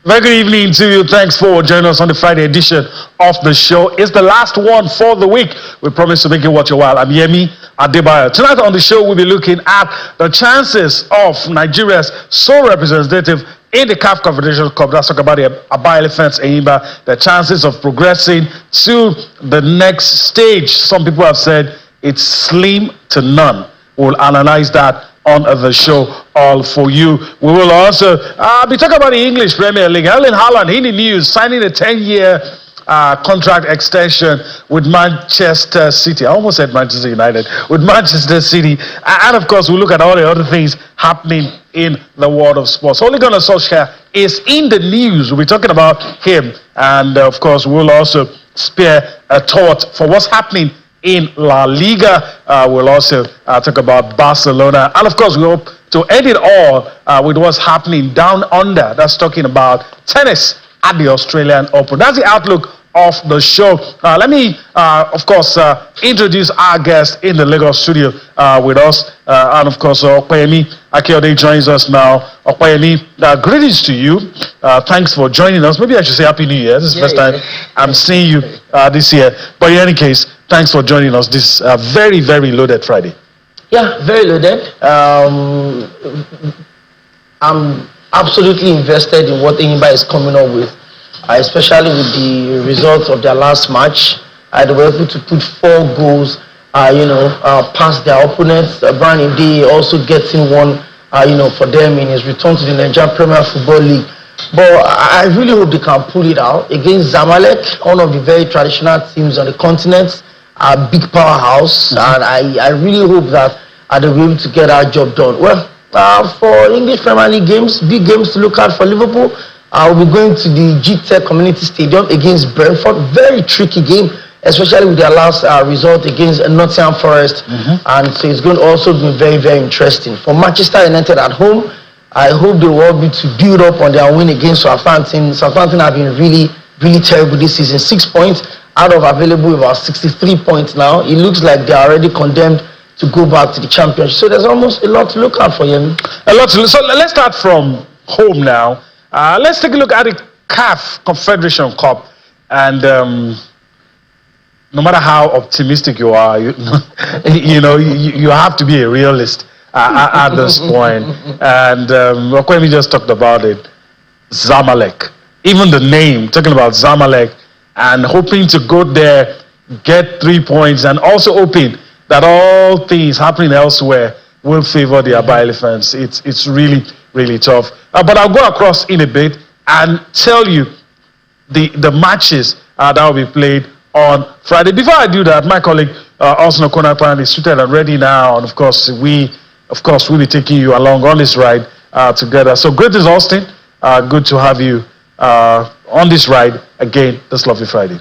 Very good evening to you. Thanks for joining us on the Friday edition of the show. It's the last one for the week. We promise to make it worth your while. I'm Yemi Adebayo. Tonight on the show, we'll be looking at the chances of Nigeria's sole representative in the CAF Confederation Cup. Let's talk about the Aba Elephants, Enyimba, the chances of progressing to the next stage. Some people have said it's slim to none. We'll analyze that on the show, all for you. We will also be talking about the English Premier League. Haaland in the news, signing a 10-year contract extension with Manchester City. I almost said Manchester United. With Manchester City. And of course, we'll look at all the other things happening in the world of sports. Ole Gunnar Solskjaer is in the news. We'll be talking about him. And of course, we'll also spare a thought for what's happening in La Liga. We'll also talk about Barcelona. And of course, we hope to end it all with what's happening down under. That's talking about tennis at the Australian Open. That's the outlook of the show. Let me, of course, introduce our guest in the Lagos studio with us. And of course, Opeyemi Akeode joins us now. Opeyemi, greetings to you. Thanks for joining us. Maybe I should say Happy New Year. This is the first time I'm seeing you this year. But in any case, thanks for joining us this very, very loaded Friday. Yeah, very loaded. I'm absolutely invested in what Enyimba is coming up with, especially with the results of their last match. They were able to put 4 goals, past their opponents. Brian Indi also getting one, for them in his return to the Nigerian Premier Football League. But I really hope they can pull it out against Zamalek, one of the very traditional teams on the continent, a big powerhouse, and I really hope that they'll be able to get our job done. Well, for English Premier League games, big games to look at for Liverpool, we'll be going to the GTech Community Stadium against Brentford. Very tricky game, especially with their last result against Nottingham Forest. And so it's going to also be very, very interesting. For Manchester United at home, I hope they will all be to build up on their win against Southampton. Southampton have been really, really terrible this season. 6 points out of available about 63 points now. It looks like they're already condemned to go back to the championship. So there's almost a lot to look out for them. A lot to look. So let's start from home now. Let's take a look at the CAF Confederation Cup. And no matter how optimistic you are, you have to be a realist at this point. And Okwemi just talked about it. Zamalek. Even the name, talking about Zamalek, and hoping to go there, get 3 points, and also hoping that all things happening elsewhere will favor the Aba Elephants. It's really, really tough. But I'll go across in a bit and tell you the matches that will be played on Friday. Before I do that, my colleague Austin Okonapan is suited and ready now, and of course we'll be taking you along on this ride together. So greetings, Austin. Good to have you on this ride again this lovely Friday.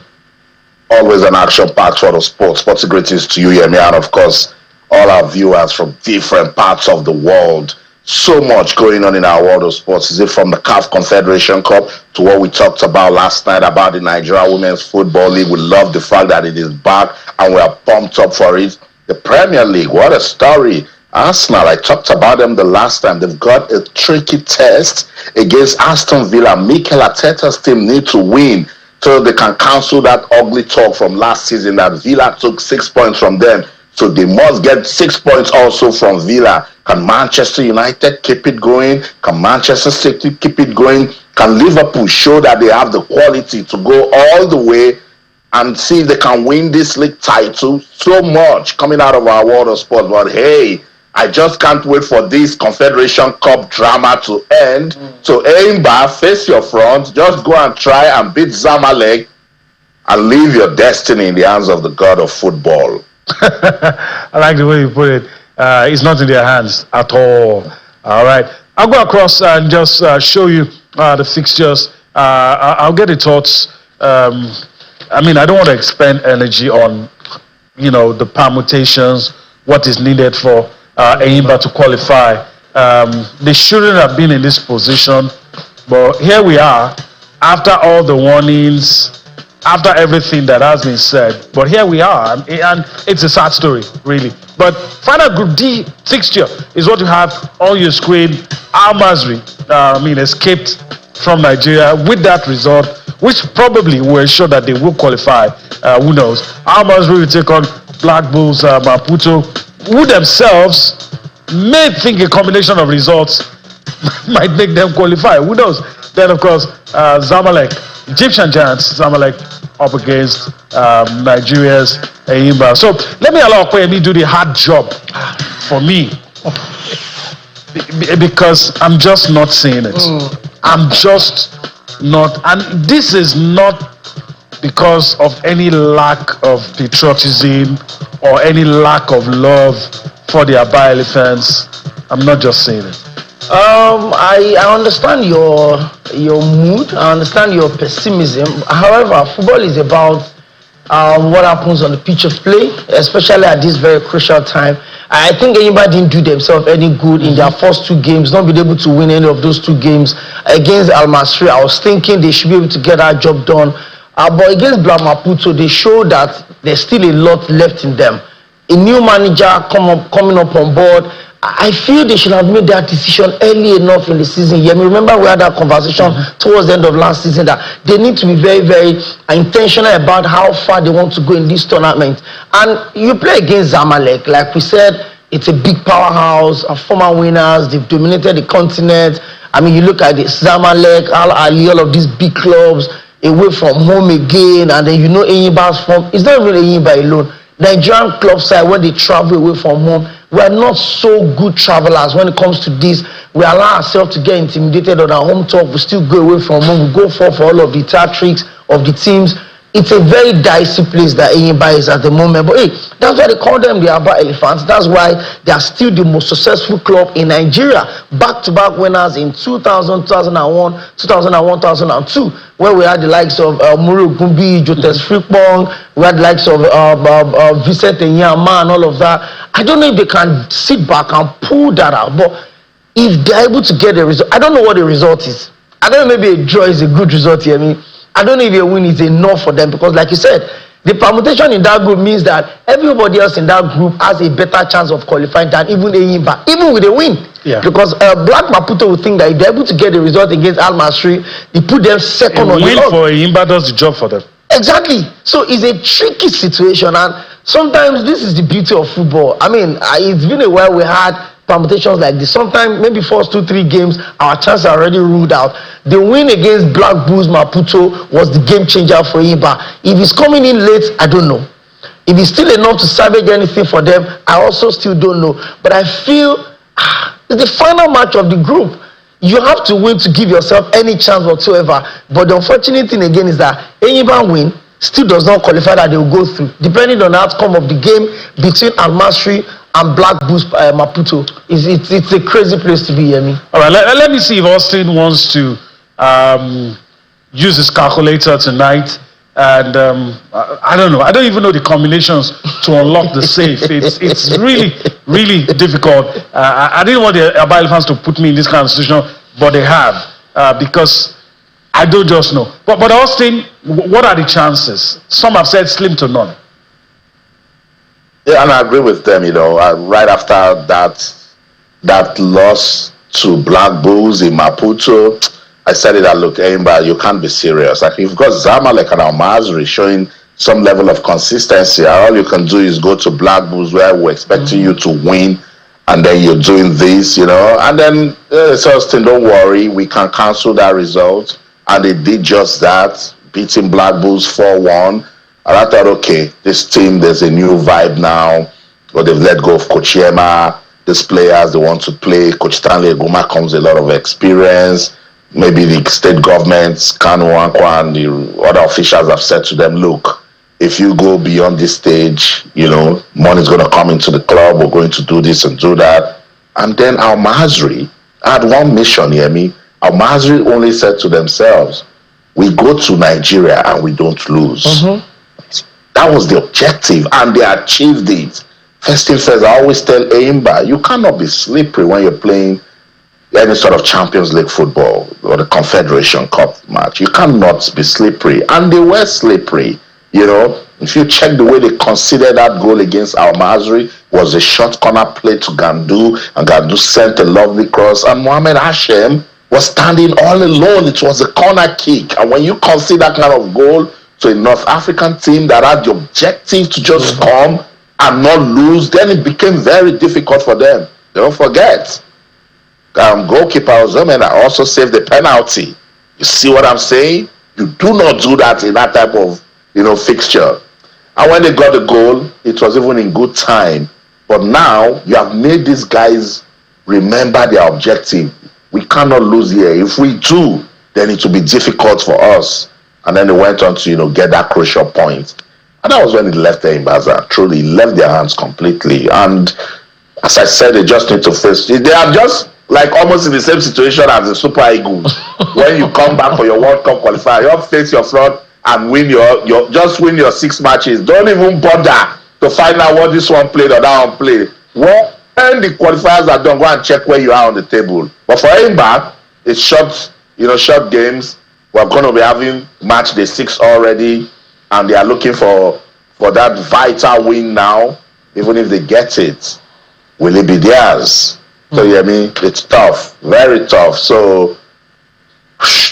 Always an action-packed sort of sports. Sports greetings to you, Yemi, and of course, all our viewers from different parts of the world. So much going on in our world of sports. Is it from the CAF Confederation Cup to what we talked about last night about the Nigeria Women's Football League? We love the fact that it is back and we are pumped up for it. The Premier League, what a story. Arsenal, I talked about them the last time. They've got a tricky test against Aston Villa. Mikel Arteta's team need to win so they can cancel that ugly talk from last season that Villa took 6 points from them. So they must get 6 points also from Villa. Can Manchester United keep it going? Can Manchester City keep it going? Can Liverpool show that they have the quality to go all the way and see if they can win this league title? So much coming out of our world of sports. But hey, I just can't wait for this Confederation Cup drama to end. So Enyimba, face your front. Just go and try and beat Zamalek and leave your destiny in the hands of the god of football. I like the way you put it. It's not in their hands at all. All right. I'll go across and just show you the fixtures. I'll get the thoughts. I don't want to expend energy on, the permutations, what is needed for Enyimba to qualify. They shouldn't have been in this position, but here we are, after all the warnings, after everything that has been said. But here we are, and it's a sad story, really. But final Group D fixture is what you have on your screen. Al Masri, escaped from Nigeria with that result, which probably will ensure that they will qualify. Who knows? Al-Masry will take on Black Bulls Maputo, who themselves may think a combination of results might make them qualify. Who knows? Then, of course, Zamalek, Egyptian giants, Zamalek up against Nigeria's Enyimba. So let me allow Kwemi do the hard job for me, because I'm just not seeing it. I'm just not, and this is not because of any lack of patriotism or any lack of love for the Aba Elephants. I'm not just saying it. I understand your mood. I understand your pessimism. However, football is about what happens on the pitch of play, especially at this very crucial time. I think anybody didn't do themselves any good in their first two games, not been able to win any of those two games against Al-Masry. I was thinking they should be able to get that job done. But against Black Maputo, they show that there's still a lot left in them. A new manager coming up on board. I feel they should have made that decision early enough in the season. Yeah, remember we had that conversation towards the end of last season that they need to be very, very intentional about how far they want to go in this tournament. And you play against Zamalek, like we said, it's a big powerhouse, former winners, they've dominated the continent. I mean, you look at the Zamalek, Al Ali, all of these big clubs, away from home again, and then you know Enyimba's form. It's not even Enyimba alone. Nigerian club side, when they travel away from home, we are not so good travelers when it comes to this. We allow ourselves to get intimidated on our home talk. We still go away from home. We go for all of the tactics of the teams. It's a very dicey place that Enyimba is at the moment. But hey, that's why they call them the Aba Elephants. That's why they are still the most successful club in Nigeria. Back-to-back winners in 2000, 2001, 2002, where we had the likes of Muru Gumbi, Jotes Frikbong, we had the likes of Vincent Enyimba and all of that. I don't know if they can sit back and pull that out, but if they're able to get a result, I don't know what the result is. I don't know, maybe a draw is a good result here. I don't know if a win is enough for them, because like you said, the permutation in that group means that everybody else in that group has a better chance of qualifying than even Enyimba, even with a win. Yeah. Because Black Maputo will think that if they're able to get a result against Al-Masry, they put them second on the log. A win for Enyimba does the job for them. Exactly. So it's a tricky situation, and sometimes this is the beauty of football. I mean, it's been a while we had permutations like this. Sometimes, maybe first 2-3 games, our chances are already ruled out. The win against Black Bulls Maputo was the game changer for Enyimba. If he's coming in late, I don't know. If it's still enough to salvage anything for them, I also still don't know. But I feel it's the final match of the group. You have to win to give yourself any chance whatsoever. But the unfortunate thing again is that Enyimba win still does not qualify that they will go through, depending on the outcome of the game between Al-Masry and Black Bulls Maputo. It's a crazy place to be, Yemi. All right, let me see if Austin wants to use his calculator tonight. And I don't know. I don't even know the combinations to unlock the safe. It's really, really difficult. I didn't want the Aba Elephants to put me in this kind of situation, but they have, because I don't just know. But Austin, what are the chances? Some have said slim to none. Yeah, and I agree with them. Right after that loss to Black Bulls in Maputo, I said it. Look, Enyimba, you can't be serious. Like, you've got Zamalek and Al-Masry showing some level of consistency. All you can do is go to Black Bulls, where we're expecting you to win, and then you're doing this, And then Austin, don't worry, we can cancel that result. And they did just that, beating Black Bulls 4-1. And I thought, okay, this team, there's a new vibe now. But they've let go of Coach Yema. These players, they want to play. Coach Stanley Eguma comes with a lot of experience. Maybe the state governments, Kanu Ankwa, and the other officials have said to them, look, if you go beyond this stage, money's going to come into the club. We're going to do this and do that. And then Al-Masry had one mission, Yemi. Al-Masry only said to themselves, we go to Nigeria and we don't lose. That was the objective, and they achieved it. First thing first, I always tell Enyimba, you cannot be slippery when you're playing any sort of Champions League football or the Confederation Cup match. You cannot be slippery. And they were slippery, If you check the way they considered that goal against Al-Masry, was a short corner play to Gandu, and Gandu sent a lovely cross, and Mohamed Hashem was standing all alone. It was a corner kick. And when you concede that kind of goal to a North African team that had the objective to just come and not lose, then it became very difficult for them. Don't forget, goalkeeper Ozomena also saved the penalty. You see what I'm saying? You do not do that in that type of, fixture. And when they got the goal, it was even in good time. But now you have made these guys remember their objective. We cannot lose here. If we do, then it will be difficult for us. And then they went on to, get that crucial point. And that was when he left the Enyimba. Truly, he left their hands completely. And as I said, they just need to face. They are just like almost in the same situation as the Super Eagles. When you come back for your World Cup qualifier, you face your front and win win your 6 matches. Don't even bother to find out what this one played or that one played. Well, when the qualifiers are done, go and check where you are on the table. But for Enyimba, it's short games. We're going to be having match day 6 already, and they are looking for that vital win now. Even if they get it, will it be theirs? So it's tough, very tough. So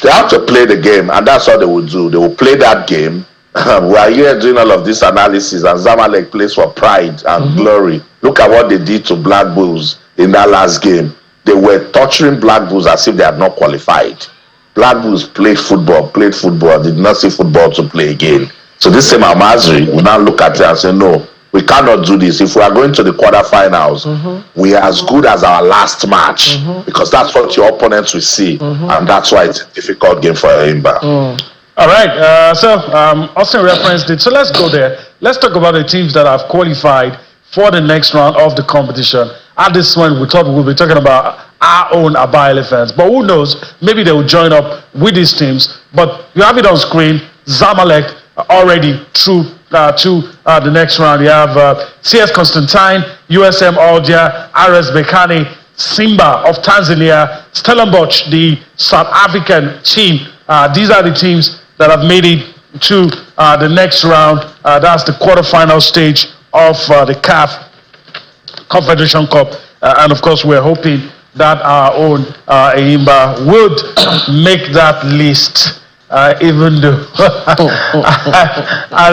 they have to play the game, and that's what they will do. They will play that game. We are here doing all of this analysis, and Zamalek plays for pride and glory. Look at what they did to Black Bulls in that last game. They were torturing Black Bulls as if they had not qualified. Black Bulls played football, did not see football to play again. So this same Amazri will now look at it and say, no, we cannot do this. If we are going to the quarterfinals, we are as good as our last match, because that's what your opponents will see. And that's why it's a difficult game for Enyimba. All right, so Austin referenced it. So let's go there. Let's talk about the teams that have qualified for the next round of the competition. At this point, we thought we'll be talking about our own Aba Elephants. But who knows? Maybe they will join up with these teams. But you have it on screen. Zamalek already through to the next round. You have CS Constantine, USM Aldia, RS Bekani, Simba of Tanzania, Stellenbosch, the South African team. These are the teams that have made it to the next round. That's the quarterfinal stage of the CAF Confederation Cup. And of course, we're hoping that our own Enyimba would make that list. Even though I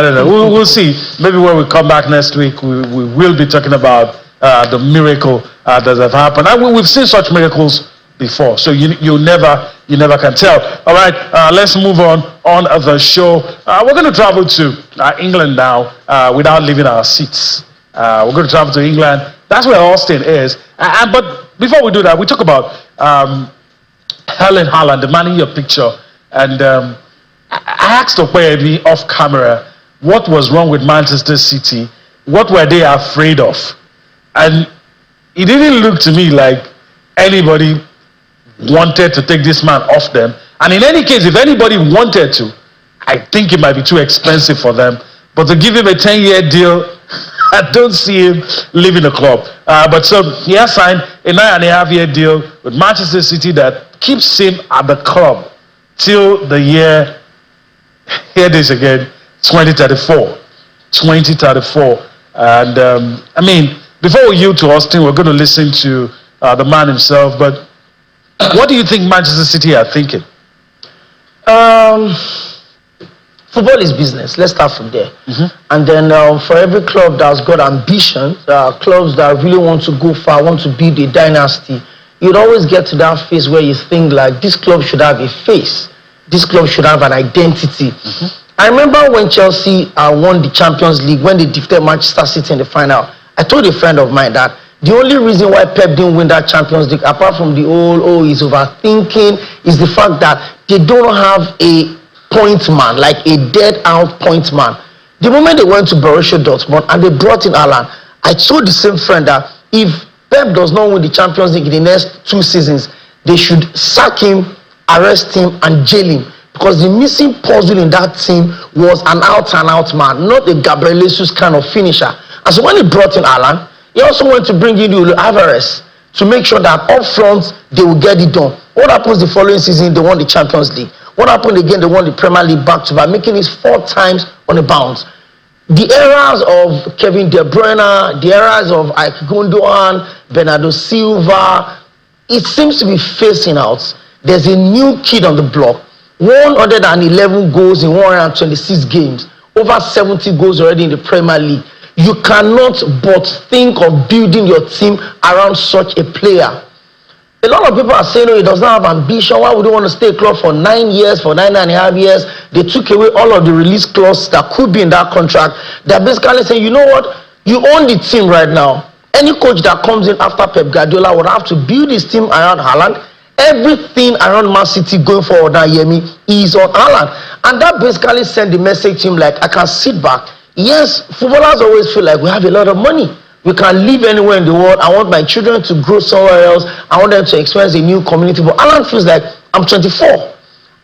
don't know. We'll see. Maybe when we come back next week, we will be talking about the miracle that have happened. And we've seen such miracles before, so you never can tell. All right, let's move on the show. We're going to travel to England now without leaving our seats. We're going to travel to England. That's where Austin is. But before we do that, we talk about Haaland, the man in your picture. And I asked Okweyemi off camera what was wrong with Manchester City. What were they afraid of? And it didn't look to me like anybody wanted to take this man off them. And in any case, if anybody wanted to, I think it might be too expensive for them. But to give him a 10-year deal, I don't see him leaving the club. But so he has signed a 9.5-year deal with Manchester City that keeps him at the club till the year, hear this again, 2034. 2034. And I mean, before we yield to Austin, we're going to listen to the man himself. But what do you think Manchester City are thinking? Football is business. Let's start from there. And then for every club that's got ambition, clubs that really want to go far, want to build a dynasty, you'd always get to that phase where you think like this club should have a face. This club should have an identity. I remember when Chelsea won the Champions League, when they defeated Manchester City in the final. I told a friend of mine that the only reason why Pep didn't win that Champions League, apart from the he's overthinking, is the fact that they don't have a point man, like a dead out point man. The moment they went to Borussia Dortmund and they brought in Haaland, I told the same friend that if Pep does not win the Champions League in the next 2 seasons, they should sack him, arrest him, and jail him. Because the missing puzzle in that team was an out-and-out man, not a Gabriel Jesus kind of finisher. And so when he brought in Haaland, he also wanted to bring in Alvarez to make sure that up front, they will get it done. What happens the following season? They won the Champions League. What happened again? They won the Premier League back-to-back, making it 4 times on the bounce. The eras of Kevin De Bruyne, the eras of Ike Gundogan, Bernardo Silva, it seems to be phasing out. There's a new kid on the block. 111 goals in 126 games. Over 70 goals already in the Premier League. You cannot but think of building your team around such a player. A lot of people are saying, he does not have ambition. Why would he want to stay at club for 9 years, for 9.5 years? They took away all of the release clause that could be in that contract. They're basically saying, you know what? You own the team right now. Any coach that comes in after Pep Guardiola would have to build his team around Haaland. Everything around Man City going forward now, Yemi, is on Haaland. And that basically sent the message to him like, I can sit back. Yes, footballers always feel like we have a lot of money. We can live anywhere in the world. I want my children to grow somewhere else. I want them to experience a new community. But Haaland feels like, I'm 24.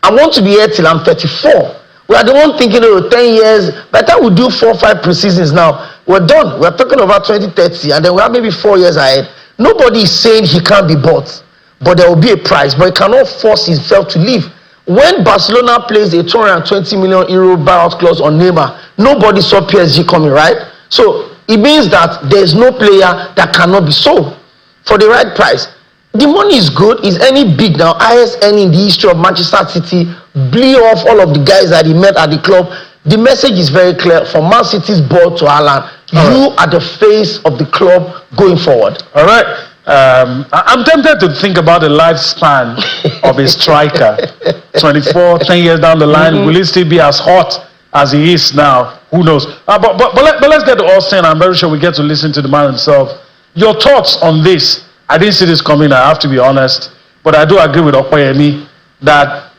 I want to be here till I'm 34. We are the one thinking, 10 years. By the time we do 4 or 5 pre-seasons now, we're done. We're talking about 2030, and then we have maybe 4 years ahead. Nobody is saying he can't be bought, but there will be a price. But he cannot force himself to leave. When Barcelona plays a 220 million euro buyout clause on Neymar, nobody saw PSG coming, right? So it means that there's no player that cannot be sold for the right price. The money is good. Is any big now? Highest earning in the history of Manchester City. Blew off all of the guys that he met at the club. The message is very clear from Man City's board to Haaland. You are the face of the club going forward. All right. I'm tempted to think about the lifespan of a striker. 24, 10 years down the line, will he still be as hot as he is now? Who knows? But let's get to Austin. I'm very sure we get to listen to the man himself. Your thoughts on this? I didn't see this coming, I have to be honest. But I do agree with Okoyemi that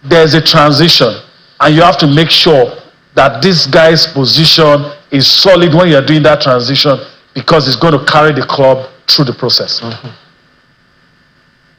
there's a transition. And you have to make sure that this guy's position is solid when you're doing that transition, because it's going to carry the club through the process.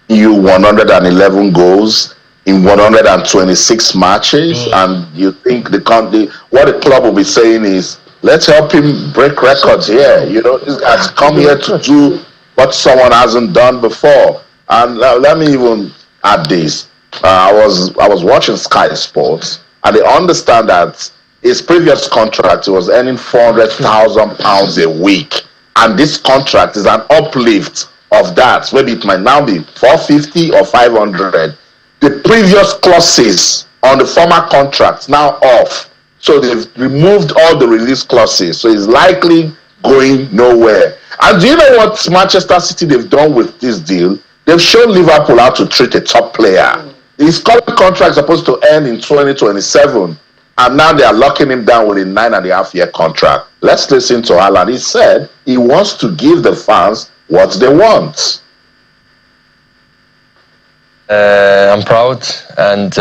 You 111 goals in 126 matches, and you think what the club will be saying is, let's help him break records here. This guy's come here to do what someone hasn't done before. And let me even add this. I was watching Sky Sports, and they understand that his previous contract, he was earning £400,000 a week. And this contract is an uplift of that. Maybe it might now be 450 or 500. The previous clauses on the former contract now off. So they've removed all the release clauses. So it's likely going nowhere. And do you know what Manchester City they've done with this deal? They've shown Liverpool how to treat a top player. His current contract is supposed to end in 2027. And now they are locking him down with a 9.5-year contract. Let's listen to Haaland. He said he wants to give the fans what they want. I'm proud, and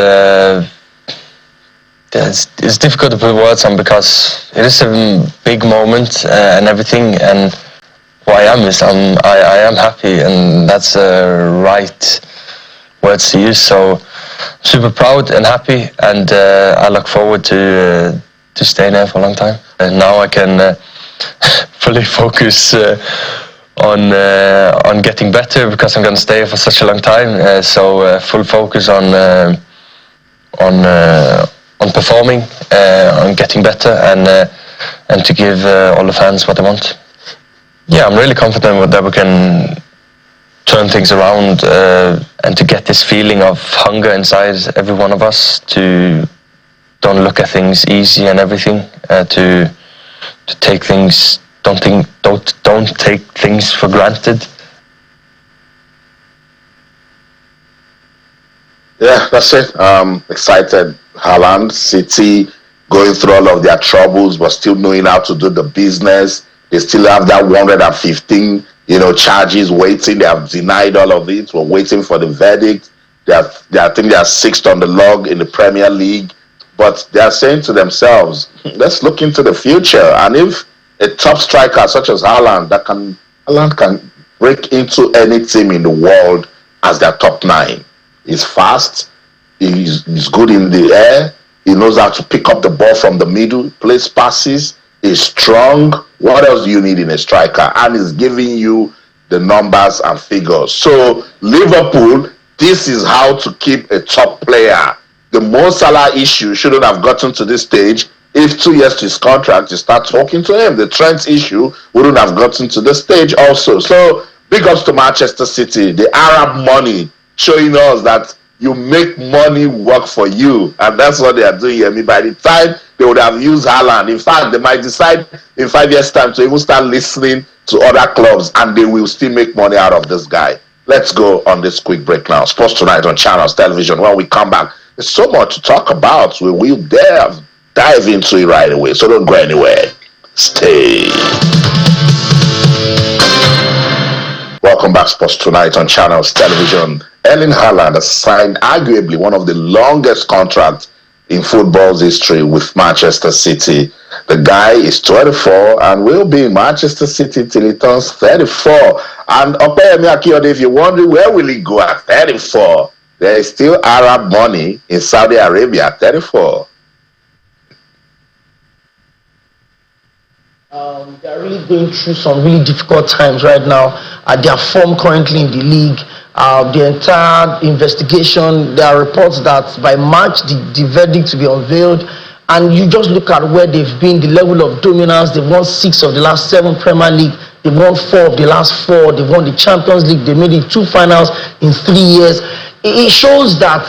it's difficult to put words on because it is a big moment and everything. And what I am is I am happy, and that's the right words to use. So super proud and happy, and I look forward to staying there for a long time. And now I can fully focus on getting better, because I'm going to stay for such a long time. So full focus on performing, on getting better, and to give all the fans what they want. Yeah, I'm really confident that we can turn things around and to get this feeling of hunger inside every one of us, to don't look at things easy and everything, to take things, don't take things for granted. Yeah, that's it. Excited. Haaland, City going through all of their troubles, but still knowing how to do the business. They still have that 115 charges waiting. They have denied all of it. We're waiting for the verdict. I think they are 6th on the log in the Premier League. But they are saying to themselves, let's look into the future. And if a top striker such as Haaland can break into any team in the world as their top 9. He's fast. He's good in the air. He knows how to pick up the ball from the middle, plays passes. He's strong. What else do you need in a striker? And he's giving you the numbers and figures. So Liverpool, this is how to keep a top player. The Mo Salah issue shouldn't have gotten to this stage. If 2 years to his contract, you start talking to him. The Trent issue wouldn't have gotten to this stage also. So Big ups to Manchester City, the Arab money showing us that you make money work for you, and that's what they are doing here. I mean, by the time they would have used Haaland, in fact, they might decide in 5 years' time to even start listening to other clubs, and they will still make money out of this guy. Let's go on this quick break now. Sports Tonight on Channels Television. When we come back, there's so much to talk about. We will dive into it right away, so don't go anywhere. Stay. Welcome back, Sports Tonight on Channels Television. Erling Haaland has signed arguably one of the longest contracts in football's history with Manchester City. The guy is 24 and will be in Manchester City till he turns 34. And Opeyemi Akiyode, if you're wondering where will he go at 34, there is still Arab money in Saudi Arabia at 34. They're really going through some really difficult times right now. Their form currently in the league, the entire investigation, there are reports that by March the verdict will be unveiled. And you just look at where they've been, the level of dominance. They've won 6 of the last 7 Premier League. They've won 4 of the last 4. They've won the Champions League. They made it 2 finals in 3 years. It shows that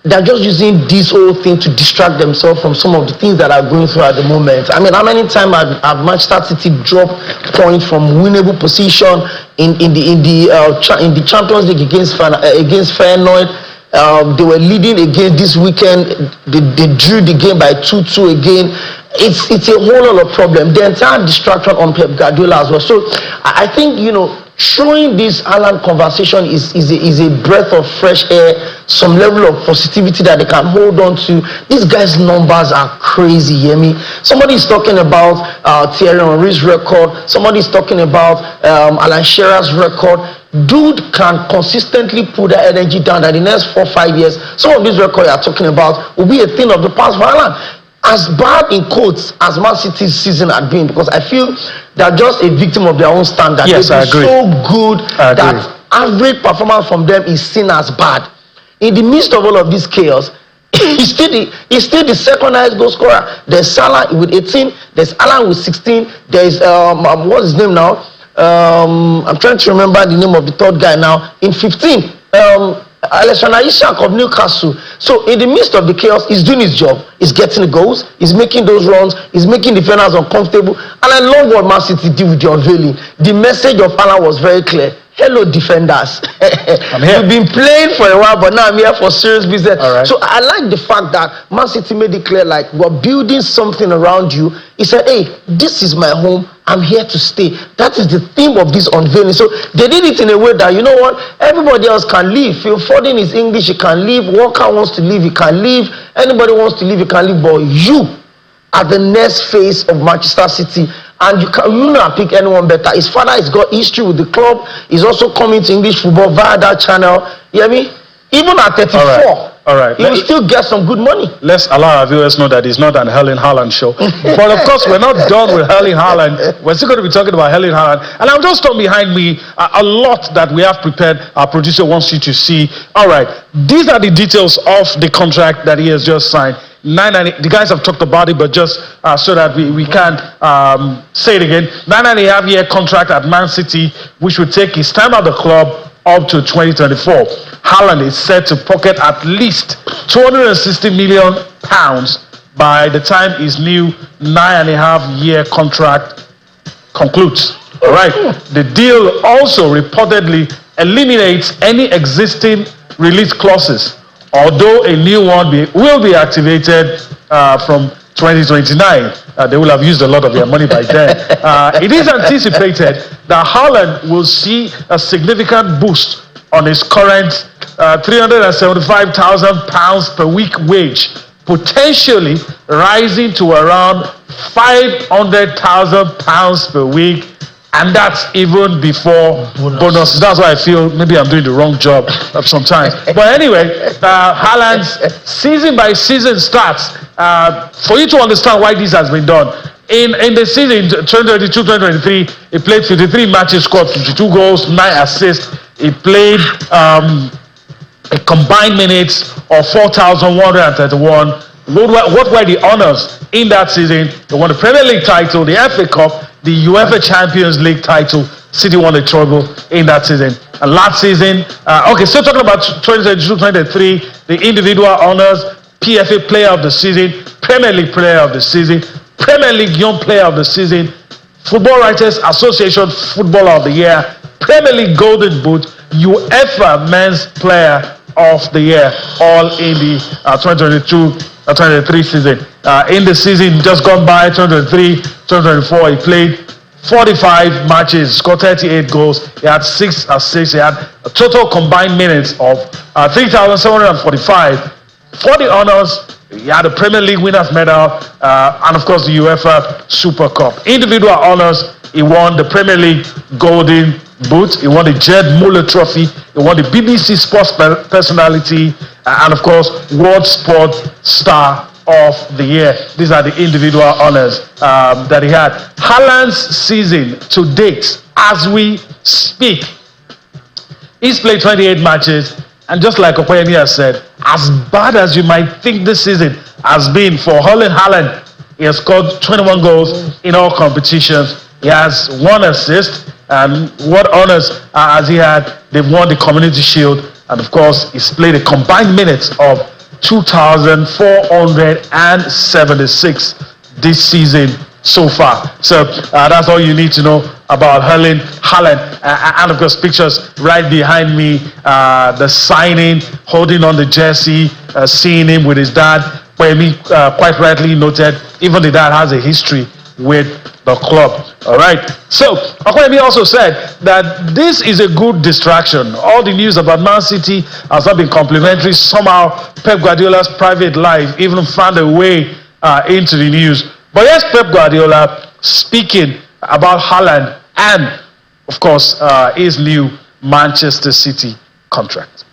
they're just using this whole thing to distract themselves from some of the things that are going through at the moment. I mean, how many times have Manchester City dropped points from winnable position in the Champions League against Feyenoord? They were leading again this weekend. They drew the game by 2-2 again. It's a whole lot of problem. The entire distraction on Pep Guardiola as well. So I think, showing this Haaland conversation is a breath of fresh air, some level of positivity that they can hold on to. These guys' numbers are crazy, hear me? Somebody's talking about Thierry Henry's record. Somebody's talking about Alan Shearer's record. Dude can consistently put that energy down that in the next 4-5 years, some of these records you are talking about will be a thing of the past for Haaland. As bad in quotes as Man City's season had been, because I feel they're just a victim of their own standard. Yes, I agree. So good that average performance from them is seen as bad. In the midst of all of this chaos, he's still the second highest goal scorer. There's Salah with 18. There's Haaland with 16. There's what's his name now? I'm trying to remember the name of the third guy now. In 15, Alexander Isak of Newcastle. So in the midst of the chaos, he's doing his job. He's getting the goals. He's making those runs. He's making defenders uncomfortable. And I love what Man City did with the unveiling. The message of Haaland was very clear. Hello, defenders. I'm here. You've been playing for a while, but now I'm here for serious business. All right. So I like the fact that Man City made it clear, like, we're building something around you. He said, hey, this is my home. I'm here to stay. That is the theme of this unveiling. So they did it in a way that, you know what, everybody else can leave. Phil Foden is English, he can leave. Walker wants to leave, he can leave. Anybody wants to leave, he can leave. But you are the next phase of Manchester City. And you not pick anyone better. His father has got history with the club. He's also coming to English football via that channel. You hear me? Even at 34. All right. He will still get some good money. Let's allow our viewers know that it's not an Erling Haaland show. But of course, we're not done with Erling Haaland. We're still going to be talking about Erling Haaland. And I'm just talking behind me a lot that we have prepared. Our producer wants you to see. All right. These are the details of the contract that he has just signed. The guys have talked about it, but just so that we can say it again. 9.5-year contract at Man City, which would take his time at the club up to 2024. Haaland is set to pocket at least £260 million by the time his new 9.5-year contract concludes. All right. The deal also reportedly eliminates any existing release clauses, although a new one will be activated from 2029. They will have used a lot of their money by then. It is anticipated that Haaland will see a significant boost on his current £375,000 per week wage, potentially rising to around £500,000 per week. And that's even before bonuses. That's why I feel maybe I'm doing the wrong job sometimes. But anyway, Haaland's season by season starts. For you to understand why this has been done, in the season 2022-2023, he played 53 matches, scored 52 goals, 9 assists. He played a combined minutes of 4,131. What were the honors in that season? They won the Premier League title, the FA Cup, the UEFA Champions League title, City won the treble in that season. And last season, still talking about 2022-23, the individual honors, PFA Player of the Season, Premier League Player of the Season, Premier League Young Player of the Season, Football Writers Association Footballer of the Year, Premier League Golden Boot, UEFA Men's Player of the Year, all in the 2022-23 season. In the season just gone by, 2023-2024, he played 45 matches, scored 38 goals, he had 6 assists, he had a total combined minutes of 3,745. For the honors, he had a Premier League winners medal, and of course the UEFA Super Cup. Individual honors, he won the Premier League Golden Boot, he won the Jed Muller Trophy, he won the BBC Sports Personality, and of course World Sport Star of the Year. These are the individual honors that he had. Haaland's season to date, as we speak, he's played 28 matches, and just like Okoyemi has said, as bad as you might think this season has been for Haaland, he has scored 21 goals in all competitions. He has 1 assist, and what honors has he had? They've won the Community Shield, and of course, he's played a combined minutes of 2,476 this season so far. So that's all you need to know about Haaland. And of course, pictures right behind me, the signing, holding on the jersey, seeing him with his dad. Kwemi quite rightly noted, even the dad has a history with the club. All right. So Kwemi also said that this is a good distraction. All the news about Man City has not been complimentary. Somehow Pep Guardiola's private life even found a way into the news. But here's Pep Guardiola speaking about Haaland and, of course, his new Manchester City contract.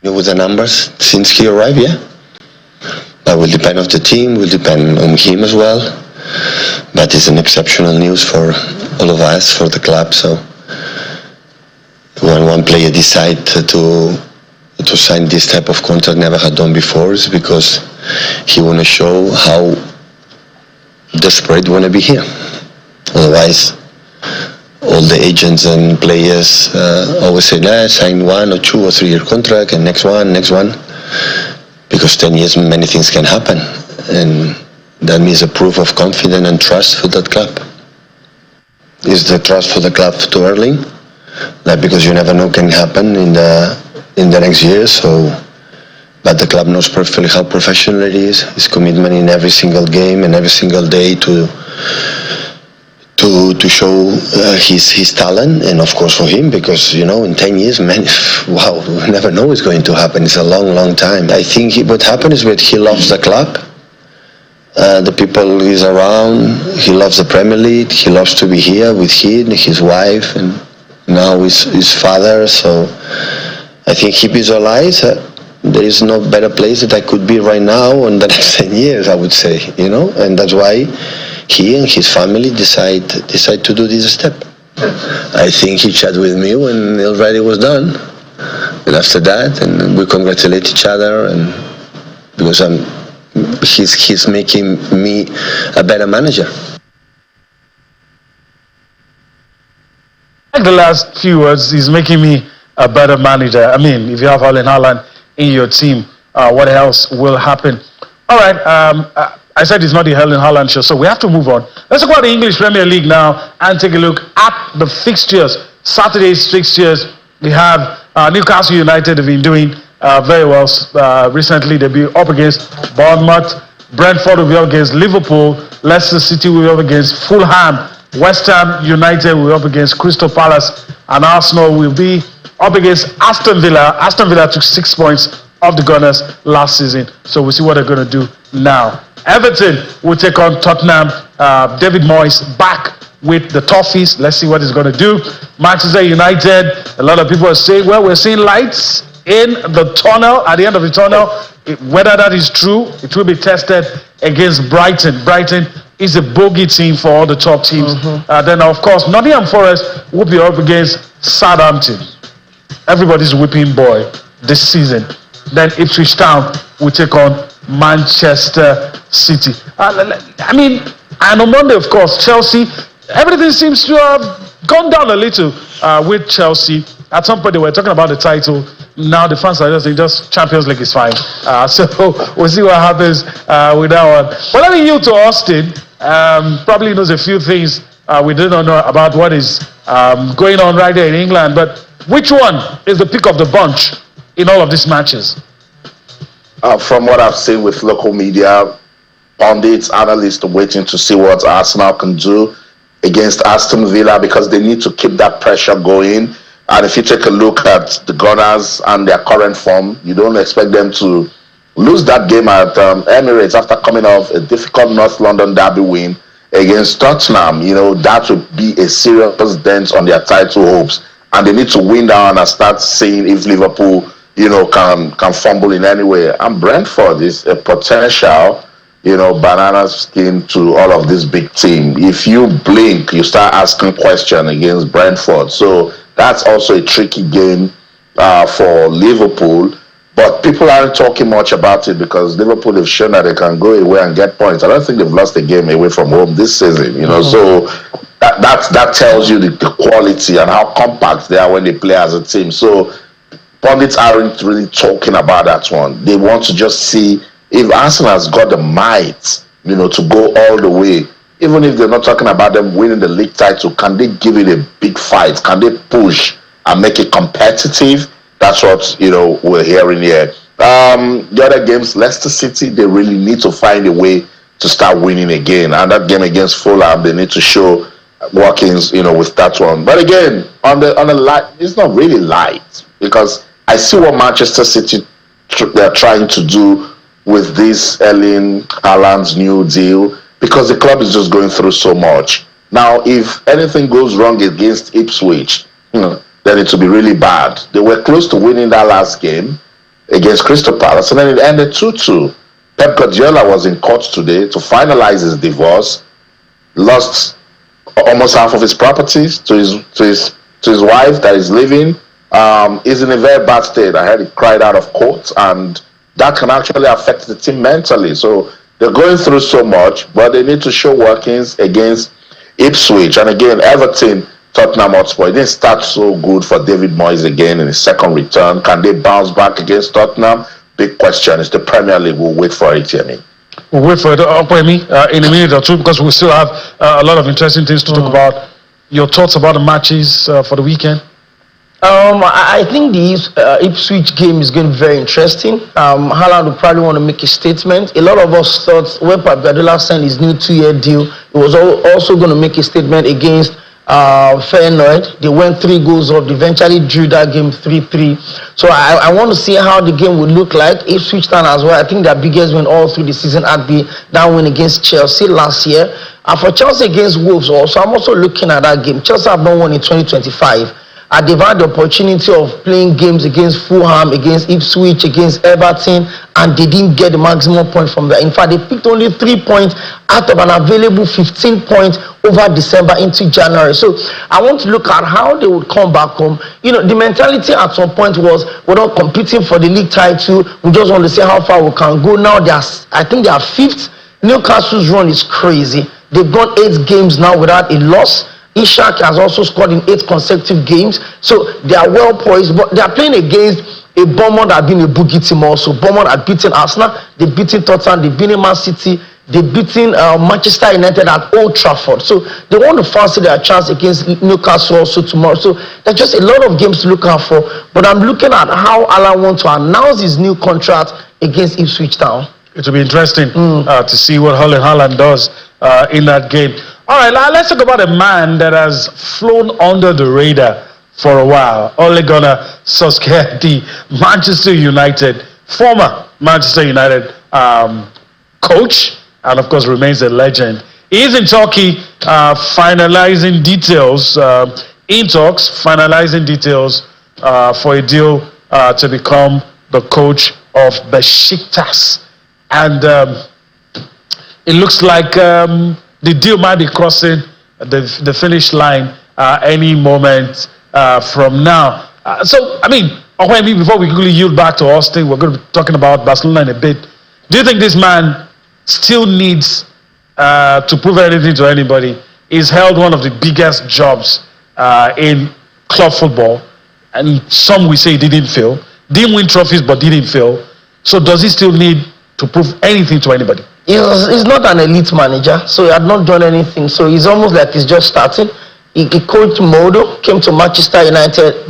With the numbers since he arrived, yeah. That will depend on the team, will depend on him as well. But it's an exceptional news for all of us, for the club. So when one player decides to sign this type of contract never had done before, is because he want to show how desperate want to be here. Otherwise, all the agents and players always say, sign 1 or 2 or 3 year contract, and next one. Because 10 years, many things can happen. And that means a proof of confidence and trust for that club. Is the trust for the club too early? Like, because you never know what can happen in the next year. So, but the club knows perfectly how professional it is. His commitment in every single game and every single day to show his talent, and of course for him, because in 10 years, man, wow, we never know what's going to happen. It's a long time. I think what happened is that he loves the club. The people he's around, he loves the Premier League, he loves to be here with his wife, and now his father. So I think he visualized there is no better place that I could be right now in the next 10 years, I would say, and that's why he and his family decide to do this step. I think he chatted with me when already was done, and after that, and we congratulate each other, and because he's making me a better manager. Like the last few words, he's making me a better manager. I mean, if you have Haaland in your team, what else will happen? All right, I said it's not the Haaland show, so we have to move on. Let's talk about the English Premier League now and take a look at the fixtures. Saturday's fixtures, we have Newcastle United have been doing very well recently. They'll be up against Bournemouth. Brentford will be up against Liverpool. Leicester City will be up against Fulham. West Ham United will be up against Crystal Palace. And Arsenal will be up against Aston Villa. Aston Villa took 6 points off the Gunners last season. So we'll see what they're going to do now. Everton will take on Tottenham. David Moyes back with the Toffees. Let's see what he's going to do. Manchester United, a lot of people are saying, well, we're seeing lights in the tunnel, at the end of the tunnel. Whether that is true, it will be tested against Brighton. Brighton is a bogey team for all the top teams. Then, of course, Nottingham Forest will be up against Southampton. Everybody's whipping boy this season. Then Ipswich Town will take on Manchester City. I mean, and on Monday, of course, Chelsea, everything seems to have gone down a little with Chelsea. At some point, they were talking about the title. Now the fans are just saying, just Champions League is fine. So we'll see what happens with that one. But let me yield to Austin. Probably knows a few things we didn't know about what is going on right there in England. But which one is the pick of the bunch in all of these matches? From what I've seen with local media, pundits, analysts are waiting to see what Arsenal can do against Aston Villa because they need to keep that pressure going. And if you take a look at the Gunners and their current form, you don't expect them to lose that game at Emirates after coming off a difficult North London derby win against Tottenham. You know, that would be a serious dent on their title hopes. And they need to win down and start seeing if Liverpool, you know, can fumble in any way. And Brentford is a potential, you know, banana skin to all of this big team. If you blink, you start asking questions against Brentford. So that's also a tricky game for Liverpool. But people aren't talking much about it because Liverpool have shown that they can go away and get points. I don't think they've lost a game away from home this season, you know. So that tells you the quality and how compact they are when they play as a team. So pundits aren't really talking about that one. They want to just see if Arsenal has got the might, you know, to go all the way. Even if they're not talking about them winning the league title, can they give it a big fight? Can they push and make it competitive? That's what, you know, we're hearing here. The other games, Leicester City, they really need to find a way to start winning again. And that game against Fulham, they need to show workings, you know, with that one. But again, on the light, it's not really light because I see what Manchester City they're trying to do with this Erling Haaland's new deal because the club is just going through so much. Now, if anything goes wrong against Ipswich, you know, then it will be really bad. They were close to winning that last game against Crystal Palace, and then it ended 2-2. Pep Guardiola was in court today to finalize his divorce. Lost almost half of his properties to his wife that is living. Is in a very bad state. I heard he cried out of court, and that can actually affect the team mentally. So they're going through so much, but they need to show workings against Ipswich. And again, Everton, Tottenham Hotspur. It didn't start so good for David Moyes again in his second return. Can they bounce back against Tottenham? Big question. It's the Premier League. We'll wait for it, Yemi. We'll wait for it, in a minute or two because we still have a lot of interesting things to talk about. Your thoughts about the matches for the weekend? I think the Ipswich game is going to be very interesting. Haaland will probably want to make a statement. A lot of us thought when Pep Guardiola signed his new 2-year deal, he was also going to make a statement against Feyenoord. They went 3 goals up. They eventually drew that game 3-3. So I want to see how the game would look like. Ipswich Town as well. I think their biggest win all through the season had been that win against Chelsea last year. And for Chelsea against Wolves also, I'm also looking at that game. Chelsea have not won in 2025. They've had the opportunity of playing games against Fulham, against Ipswich, against Everton, and they didn't get the maximum point from there. In fact, they picked only 3 points out of an available 15 points over December into January. So I want to look at how they would come back home. You know, the mentality at some point was we're not competing for the league title. We just want to see how far we can go. Now I think they are 5th. Newcastle's run is crazy. They've gone 8 games now without a loss. Ishak has also scored in 8 consecutive games, so they are well poised. But they are playing against a Bournemouth that has been a boogie team also. Bournemouth had beaten Arsenal, they've beaten Tottenham, they've beaten Man City, they've beaten Manchester United at Old Trafford. So they want to fancy their chance against Newcastle also tomorrow. So there's just a lot of games to look out for. But I'm looking at how Alan wants to announce his new contract against Ipswich Town. It will be interesting to see what Haaland does in that game. All right, now let's talk about a man that has flown under the radar for a while. Ole Gunnar Solskjaer, the Manchester United, former Manchester United coach, and of course remains a legend. He is in Turkey finalizing details, finalizing details for a deal to become the coach of Besiktas. And it looks like the deal might be crossing the finish line any moment from now. So, I mean, before we quickly yield back to Austin, we're going to be talking about Barcelona in a bit. Do you think this man still needs to prove anything to anybody? He's held one of the biggest jobs in club football, and some will say he didn't fail, didn't win trophies but didn't fail. So does he still need to prove anything to anybody? He's not an elite manager, so he had not done anything. So he's almost like he's just starting. He coached Modo, came to Manchester United.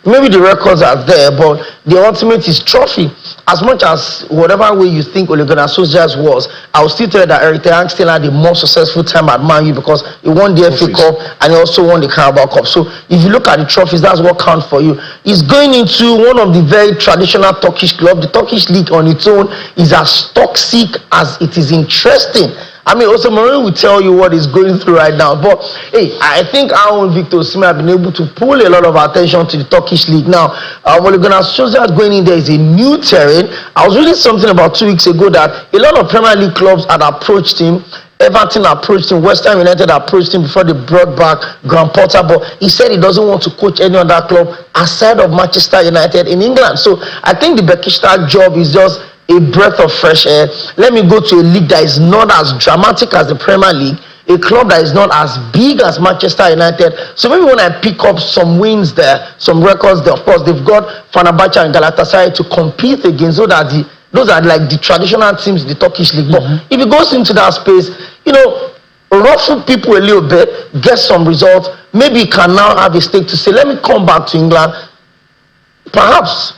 Maybe the records are there, but the ultimate is trophy. As much as whatever way you think Ole Gunnar Solskjaer was, I will still tell you that Erik ten Hag still had the more successful time at Man U because he won the FA Cup and he also won the Carabao Cup. So if you look at the trophies, that's what counts for you. He's going into one of the very traditional Turkish clubs. The Turkish league on its own is as toxic as it is interesting. I mean, also Mourinho will tell you what he's going through right now. But hey, I think our own Victor Osimhen have been able to pull a lot of attention to the Turkish league. Now, Ole Gunnar Solskjaer going in there is a new terrain. I was reading something about 2 weeks ago that a lot of Premier League clubs had approached him. Everton approached him, West Ham United approached him before they brought back Graham Potter, but he said he doesn't want to coach any other club aside of Manchester United in England. So I think the Besiktas job is just a breath of fresh air. Let me go to a league that is not as dramatic as the Premier League, a club that is not as big as Manchester United. So maybe when I pick up some wins there, some records there, of course, they've got Fenerbahce and Galatasaray to compete against. Those are like the traditional teams in the Turkish league. But if it goes into that space, ruffle people a little bit, get some results, maybe he can now have a stake to say, let me come back to England. Perhaps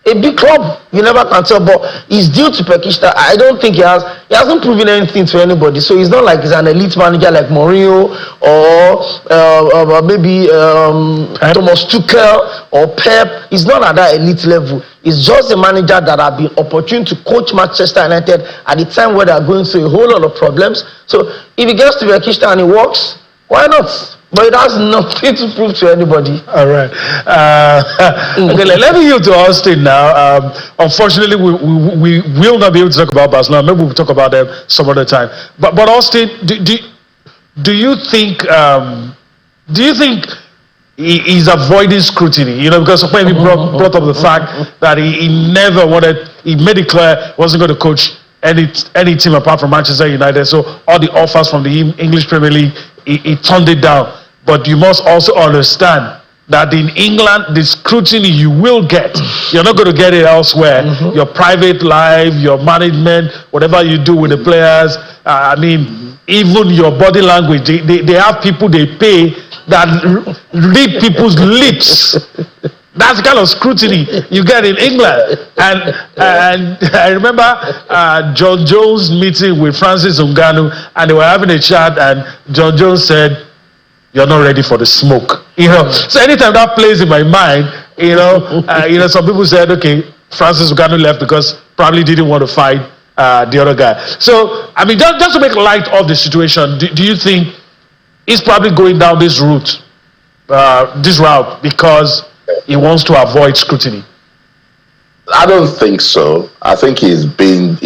a big club, you never can tell, but he's due to Besiktas. I don't think he hasn't proven anything to anybody. So he's not like he's an elite manager like Mourinho or maybe Thomas Tuchel or Pep. He's not at that elite level. He's just a manager that has been opportune to coach Manchester United at the time where they're going through a whole lot of problems. So if he gets to Besiktas and it works, why not? But it has nothing to prove to anybody. All right. Okay, let me yield to Austin now. Unfortunately, we will not be able to talk about Barcelona. Maybe we'll talk about them some other time. But Austin, do you think he's avoiding scrutiny? Because when he brought up the fact that he made it clear he wasn't going to coach any team apart from Manchester United. So all the offers from the English Premier League, he turned it down. But you must also understand that in England, the scrutiny you will get, you're not going to get it elsewhere. Your private life, your management, whatever you do with the players, even your body language, they have people they pay that read people's lips. That's the kind of scrutiny you get in England. And I remember John Jones meeting with Francis Ngannou, and they were having a chat, and John Jones said, "You're not ready for the smoke." So anytime that plays in my mind, some people said, okay, Francis Ngannou left because probably didn't want to fight the other guy. So, just to make light of the situation, do you think he's probably going down this route because he wants to avoid scrutiny? I don't think so. I think he's been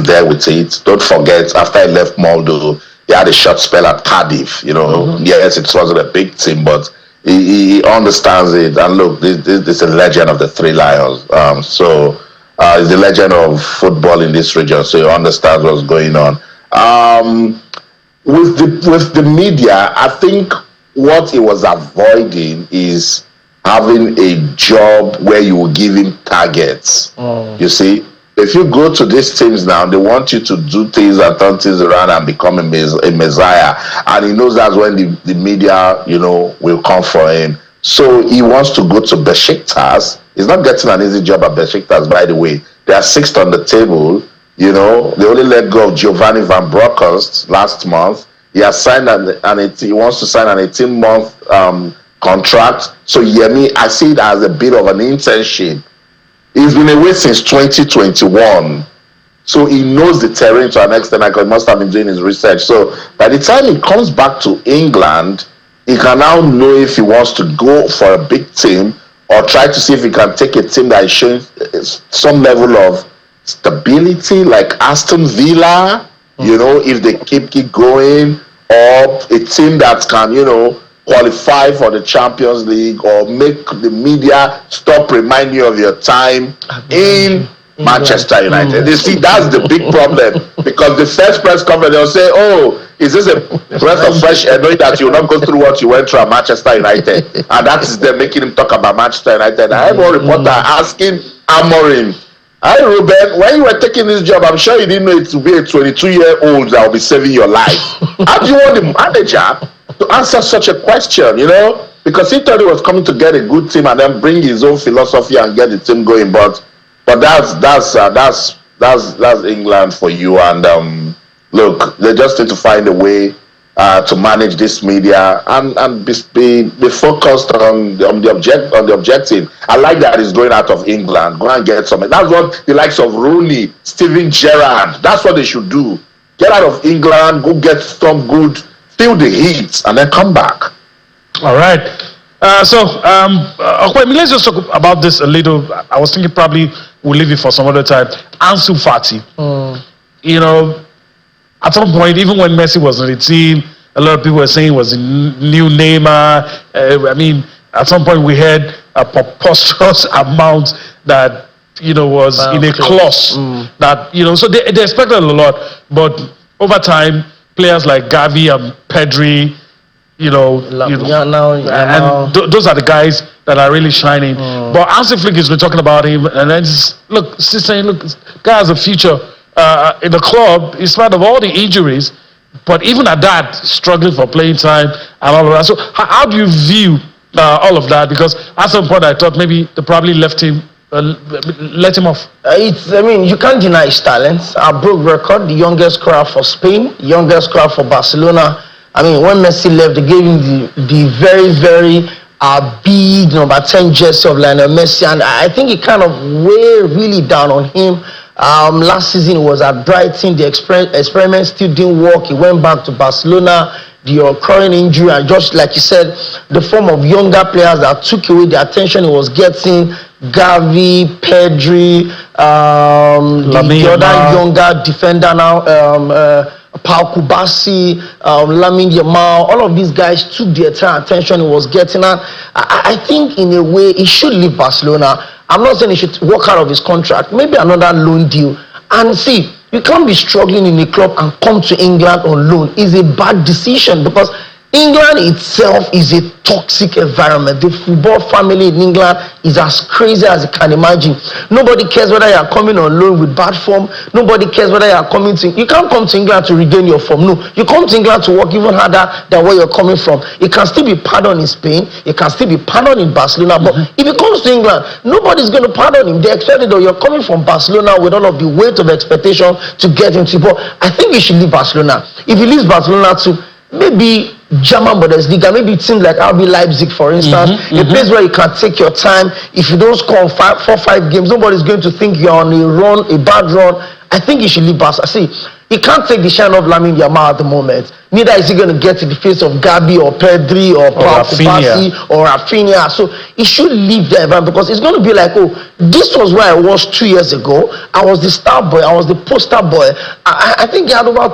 there with it. Don't forget, after he left Moldo, he had a short spell at Cardiff. Yes, it wasn't a big team, but he understands it. And look, this is a legend of the Three Lions. He's the legend of football in this region, so he understands what's going on. With the media, I think what he was avoiding is having a job where you will give him targets. You see, if you go to these teams now, they want you to do things and turn things around and become a messiah. And he knows that's when the media, will come for him. So he wants to go to Besiktas. He's not getting an easy job at Besiktas, by the way. They are sixth on the table. They only let go of Giovanni Van Bronckhorst last month. He has signed he wants to sign an 18-month contract. So Yemi, I see it as a bit of an internship. He's been away since 2021. So he knows the terrain to an extent. He must have been doing his research. So by the time he comes back to England, he can now know if he wants to go for a big team or try to see if he can take a team that is showing some level of stability, like Aston Villa, if they keep going, or a team that can, qualify for the Champions League or make the media stop reminding you of your time in Manchester United. You see, that's the big problem, because the first press conference they'll say, "Oh, is this a breath of fresh air, knowing that you'll not go through what you went through at Manchester United?" And that is them making him talk about Manchester United. I have one reporter asking Amorim, "Hi Ruben, when you were taking this job, I'm sure you didn't know it to be a 22-year-old that will be saving your life. How do you want the manager to answer such a question? You know, because he thought he was coming to get a good team and then bring his own philosophy and get the team going, but that's England for you. And look, they just need to find a way to manage this media and be focused on the objective. I like that he's going out of England. Go and get something. That's what the likes of Rooney, Steven Gerrard, that's what they should do. Get out of England, go get some good, feel the heat, and then come back. All right. Let's just talk about this a little. I was thinking probably we'll leave it for some other time. Ansu Fati. You know, at some point, even when Messi was on the team, a lot of people were saying it was a new Neymar. I mean, at some point we had a preposterous amount that, you know, was in a clause that, you know, so they expected a lot. But over time, players like Gavi and Pedri, those are the guys that are really shining. But Ansu Flick has been talking about him, and then still saying, look, this guy has a future in the club, in spite of all the injuries. But even at that, struggling for playing time and all of that. So how do you view all of that? Because at some point I thought maybe they probably let him off. You can't deny his talent. A broke record, the youngest scorer for Spain, youngest scorer for Barcelona. I mean, when Messi left, they gave him the very, very big number 10 jersey of Lionel Messi, and I think it kind of weighed really down on him. Last season it was at Brighton, the experiment still didn't work. He went back to Barcelona, the occurring injury, and just like you said, the form of younger players that took away the attention he was getting. Gavi, Pedri, the other younger defender now, Pau Kubasi, Lamine Yamal, all of these guys took the entire attention he was getting. And I think in a way he should leave Barcelona. I'm not saying he should walk out of his contract, maybe another loan deal. And see, you can't be struggling in a club and come to England on loan. It's a bad decision, because England itself is a toxic environment. The football family in England is as crazy as you can imagine. Nobody cares whether you are coming on loan with bad form. Nobody cares whether you are coming to... You can't come to England to regain your form. No, you come to England to work even harder than where you're coming from. It can still be pardoned in Spain. It can still be pardoned in Barcelona. But if it comes to England, nobody's going to pardon him. They expect it, or you're coming from Barcelona with all of the weight of expectation to get into. But I think he should leave Barcelona. If he leaves Barcelona to maybe German Bundesliga, maybe teams like RB Leipzig, for instance, a place where you can take your time. If you don't score 4-5 games, nobody's going to think you're on a bad run. I think you should leave Barca. See, he can't take the shine of Lamine Yamal at the moment. Neither is he going to get to the face of Gabi or Pedri or Pau Kubasi or Rafinha. So he should leave the environment, because it's going to be like, oh, this was where I was 2 years ago. I was the star boy. I was the poster boy. I think he had over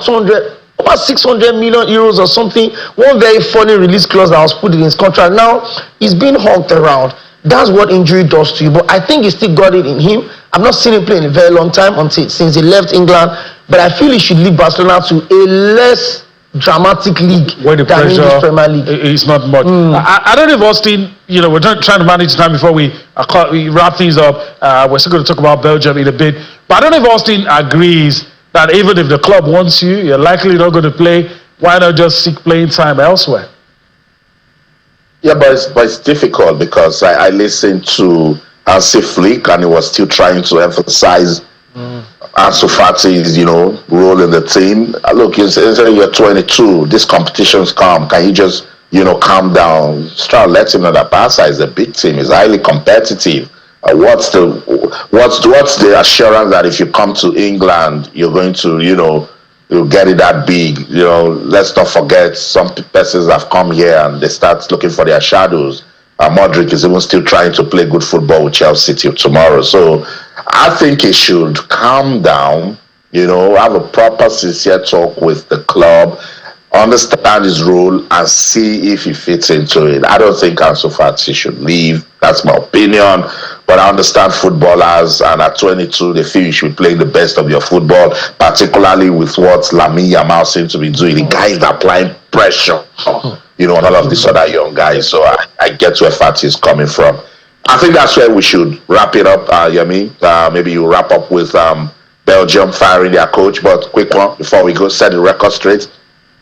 600 million euros or something. One very funny release clause that was put in his contract. Now he's being hawked around. That's what injury does to you. But I think he still got it in him. I've not seen him play in a very long time since he left England. But I feel he should leave Barcelona to a less dramatic league where the than pressure English Premier League. Is not much. I don't know if Austin, we're trying to manage time before we wrap things up. We're still going to talk about Belgium in a bit. But I don't know if Austin agrees that even if the club wants you, you're likely not going to play. Why not just seek playing time elsewhere? Yeah, but it's difficult, because I listened to Ansu Flick, and he was still trying to emphasize Ansu Fati's, role in the team. Look, you're 22. This competition's come. Can you just, calm down? Just try to let him know that Barca is a big team. It's highly competitive. What's the assurance that if you come to England, you're going to, you'll get it that big? Let's not forget, some persons have come here and they start looking for their shadows. Modric is even still trying to play good football with Chelsea till tomorrow. So I think he should calm down, have a proper, sincere talk with the club, understand his role, and see if he fits into it. I don't think Ansu Fati should leave. That's my opinion. But I understand footballers, and at 22, they feel you should play the best of your football, particularly with what Lamine Yamal seems to be doing. The guy is applying pressure, you know, on all of these other young guys. So I get where Fati is coming from. I think that's where we should wrap it up, Yemi. Maybe you wrap up with Belgium firing their coach, but quick one before we go, set the record straight.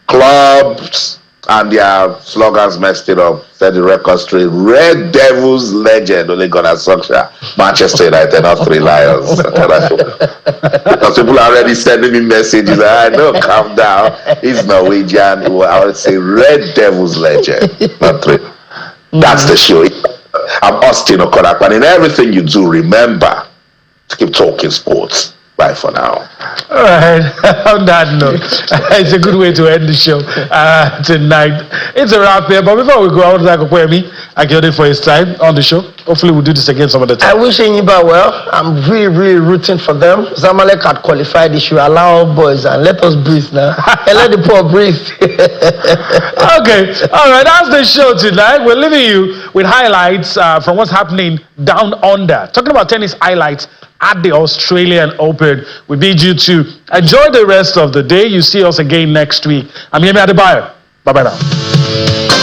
Clubs and their slogans messed it up. Set the record straight. Red Devils legend, Ole Gunnar Solskjaer. Manchester United, not Three Lions. Because people are already sending me messages. I know, calm down. He's Norwegian. I would say Red Devils legend, not Three. That's the show. I'm Austin Okonak, and in everything you do, remember to keep talking sports. Bye for now. All right. On that note, it's a good way to end the show tonight. It's a wrap here. But before we go, I want to thank Okwemi Akiode for his time on the show. Hopefully, we'll do this again some other time. I wish Enyimba well. I'm really rooting for them. Zamalek had qualified. They should allow our boys and let us breathe now. And let the poor breathe. Okay. All right. That's the show tonight. We're leaving you with highlights from what's happening down under. Talking about tennis highlights at the Australian Open. We bid you to enjoy the rest of the day. You see us again next week. I'm Yemi Adebayo. Bye-bye now.